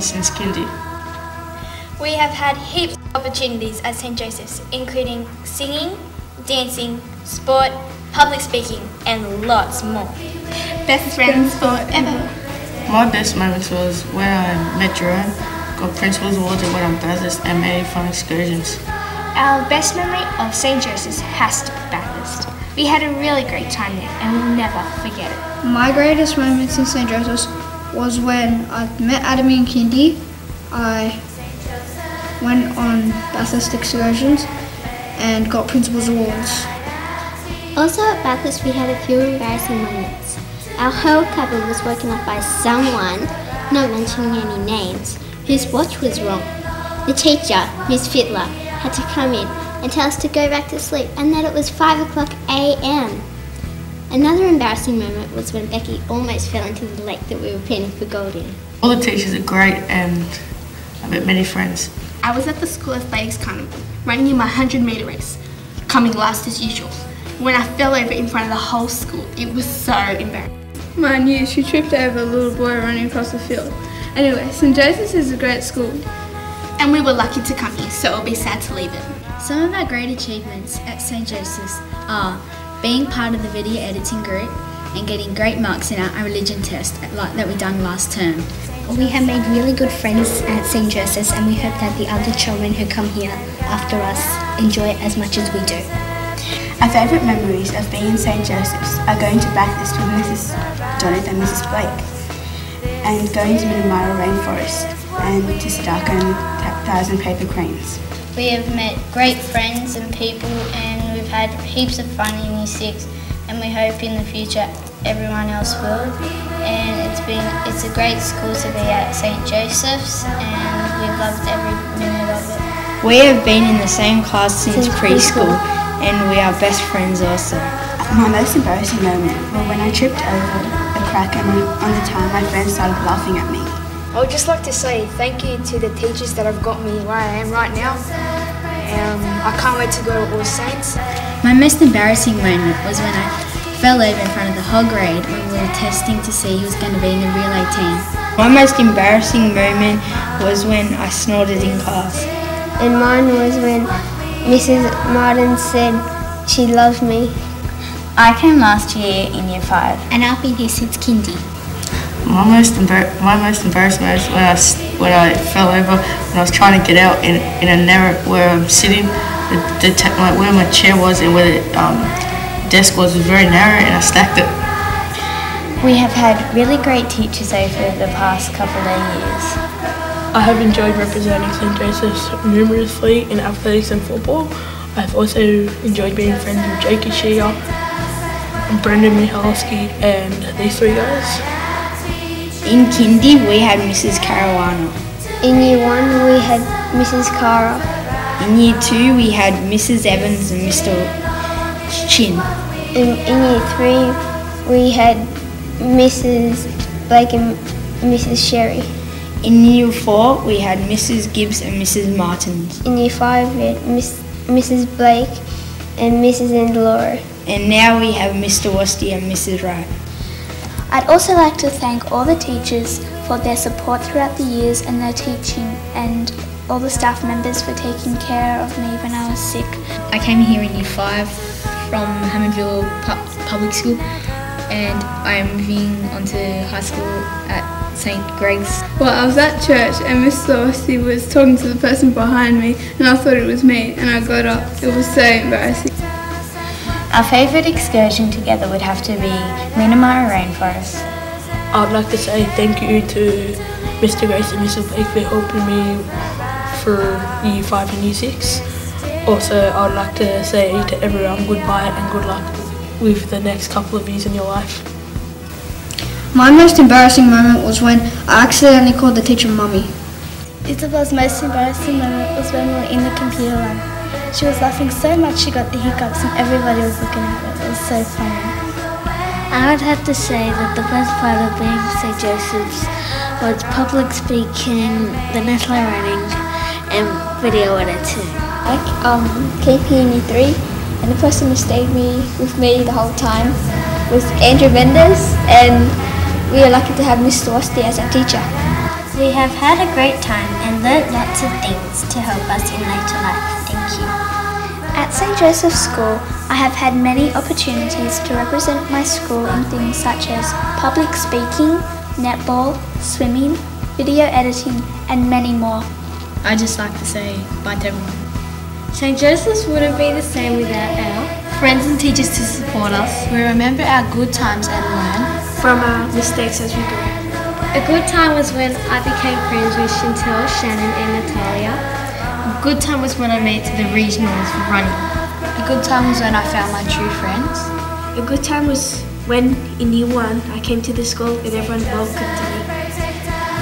friends since kindy. We have had heaps of opportunities at St. Joseph's, including singing, dancing, sport, public speaking, and lots more. Best friends forever. My best moments was when I met Jerome, got Principal's Awards at when I'm Bathurst, and made fun excursions. Our best memory of St. Joseph's has to be Bathurst. We had a really great time there and we'll never forget it. My greatest moments in St. Joseph's was when I met Adam in kindy. I went on Bathurst excursions and got Principal's Awards. Also at Bathurst we had a few embarrassing moments. Our whole cupboard was woken up by someone, not mentioning any names, whose watch was wrong. The teacher, Miss Fittler, had to come in and tell us to go back to sleep and that it was 5 o'clock a.m. Another embarrassing moment was when Becky almost fell into the lake that we were planning for gold in. All the teachers are great and I met many friends. I was at the School Athletics Carnival, running in my 100-metre race, coming last as usual. When I fell over in front of the whole school, it was so embarrassing. Mine knew she tripped over a little boy running across the field. Anyway, St. Joseph's is a great school. And we were lucky to come here, so it'll be sad to leave it. Some of our great achievements at St. Joseph's are being part of the video editing group and getting great marks in our religion test that we done last term. We have made really good friends at St. Joseph's and we hope that the other children who come here after us enjoy it as much as we do. Our favourite memories of being in St. Joseph's are going to Bathurst with Mrs. Donald and Mrs. Blake, and going to Moorebank rainforest and to Sadaka and 1,000 paper cranes. We have met great friends and people, and we've had heaps of fun in Year 6, and we hope in the future everyone else will. And it's a great school to be at, St. Joseph's, and we've loved every minute of it. We have been in the same class since preschool, and we are best friends also. My most embarrassing moment was when I tripped over a crack and on the time my friends started laughing at me. I would just like to say thank you to the teachers that have got me where I am right now. I can't wait to go to All Saints. My most embarrassing moment was when I fell over in front of the whole grade when we were testing to see who was going to be in the relay team. My most embarrassing moment was when I snorted in class. And mine was when Mrs. Martin said she loves me. I came last year in Year 5. And I've been here since kindy. My most embarrassing moment was when I fell over and I was trying to get out in a narrow where I'm sitting. Where my chair was and where the desk was very narrow, and I stacked it. We have had really great teachers over the past couple of years. I have enjoyed representing St. Joseph's numerously in athletics and football. I've also enjoyed being friends with Jakey Shea, Brendan Michalski, and these three guys. In kindy we had Mrs. Caruana. In Year 1 we had Mrs. Cara. In Year 2 we had Mrs. Evans and Mr. Chin. In Year 3 we had Mrs. Blake and Mrs. Sherry. In Year 4 we had Mrs. Gibbs and Mrs. Martins. In Year 5 we had Mrs. Blake and Mrs. Andalora. And now we have Mr. Westy and Mrs. Wright. I'd also like to thank all the teachers for their support throughout the years and their teaching, and all the staff members for taking care of me when I was sick. I came here in Year 5 from Hammondville Public School, and I'm moving on to high school at St. Greg's. Well, I was at church and Mr. Westy was talking to the person behind me and I thought it was me, and I got up. It was so embarrassing. Our favourite excursion together would have to be Moorebank rainforest. I'd like to say thank you to Mr. Grace and Mrs. Blake for helping me for Year 5 and Year 6. Also, I'd like to say to everyone goodbye and good luck with the next couple of years in your life. My most embarrassing moment was when I accidentally called the teacher Mummy. Isabel's most embarrassing moment was when we were in the computer lab. She was laughing so much she got the hiccups and everybody was looking at her. It was so funny. I would have to say that the best part of being St. Joseph's was public speaking, the national running, and video editing. KP in Year 3, and the person who stayed with me the whole time was Andrew Mendes, and we are lucky to have Mr. Westy as our teacher. We have had a great time and learnt lots of things to help us in later life. Thank you. At St. Joseph's School, I have had many opportunities to represent my school in things such as public speaking, netball, swimming, video editing, and many more. I'd just like to say bye to everyone. St. Joseph's wouldn't be the same without our Friends and teachers to support us. We remember our good times and learn From our mistakes as we go. A good time was when I became friends with Chantel, Shannon and Natalia. A good time was when I made it to the regionals for running. A good time was when I found my true friends. A good time was when in year 1 I came to the school and everyone welcomed me.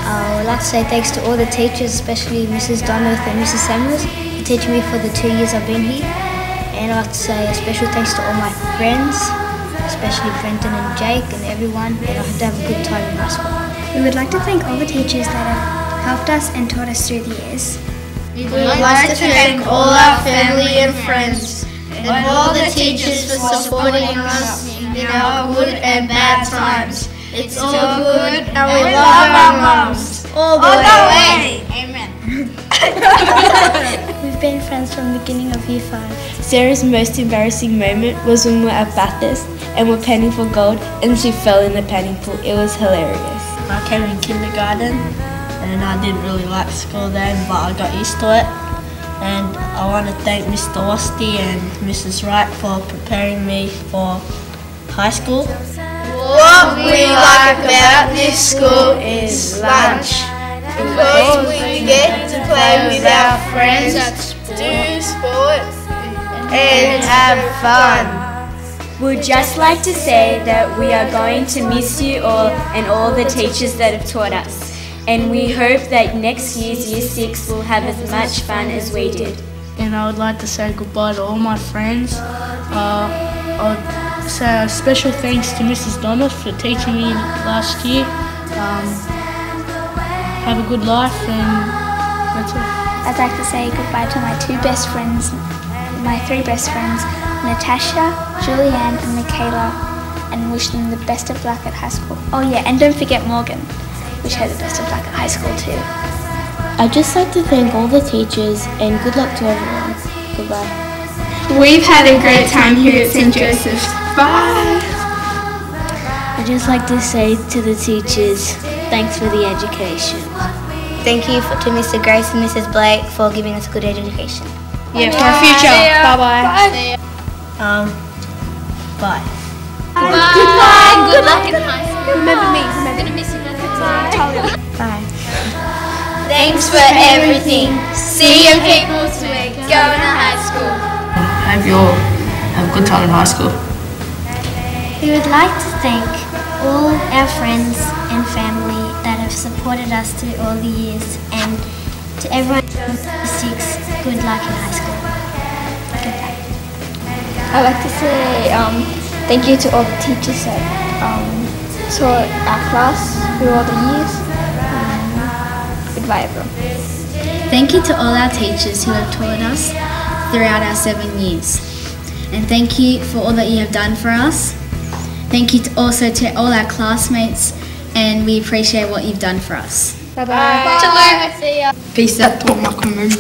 I would like to say thanks to all the teachers, especially Mrs. Donoth and Mrs. Samuels, for teaching me for the 2 years I've been here. And I'd like to say a special thanks to all my friends, especially Brenton and Jake and everyone, and I hope to have a good time in high school. We would like to thank all the teachers that have helped us and taught us through the years. We would like to thank all our family and friends, and all the teachers for supporting us in our good and bad times. It's all good and we love our mums all the way. Amen. We've been friends from the beginning of year 5. Sarah's most embarrassing moment was when we were at Bathurst and we're panning for gold and she fell in the panning pool. It was hilarious. I came in kindergarten and I didn't really like school then, but I got used to it. And I want to thank Mr. Osty and Mrs. Wright for preparing me for high school. What we like about this school is lunch, because we get to play with our friends, do sport and have fun. We'd just like to say that we are going to miss you all and all the teachers that have taught us. And we hope that next year's Year 6 will have as much fun as we did. And I would like to say goodbye to all my friends. I'd say a special thanks to Mrs. Donoth for teaching me last year. Have a good life and that's all. I'd like to say goodbye to my 2 best friends, my 3 best friends, Natasha, Julianne and Michaela, and wish them the best of luck at high school. Oh yeah, and don't forget Morgan. Wish her the best of luck at high school too. I'd just like to thank all the teachers and good luck to everyone. Goodbye. We've had a great time here at St. Joseph's. Bye! I'd just like to say to the teachers, thanks for the education. Thank you to Mr. Grace and Mrs. Blake for giving us a good education. Yeah, for our future. Bye-bye. Bye. Goodbye. Good luck in high school. Remember me. I'm going to miss you. Goodbye. Bye. Thanks for everything. See you people to going to high school. Hope you all have a good time in high school. We would like to thank all our friends and family that have supported us through all the years, and to everyone in 6, good luck in high school. Goodbye. I'd like to say thank you to all the teachers that taught our class through all the years. Goodbye everyone. Thank you to all our teachers who have taught us throughout our 7 years. And thank you for all that you have done for us. Thank you also to all our classmates, and we appreciate what you've done for us. Bye-bye. See ya. Peace out to all my comrades.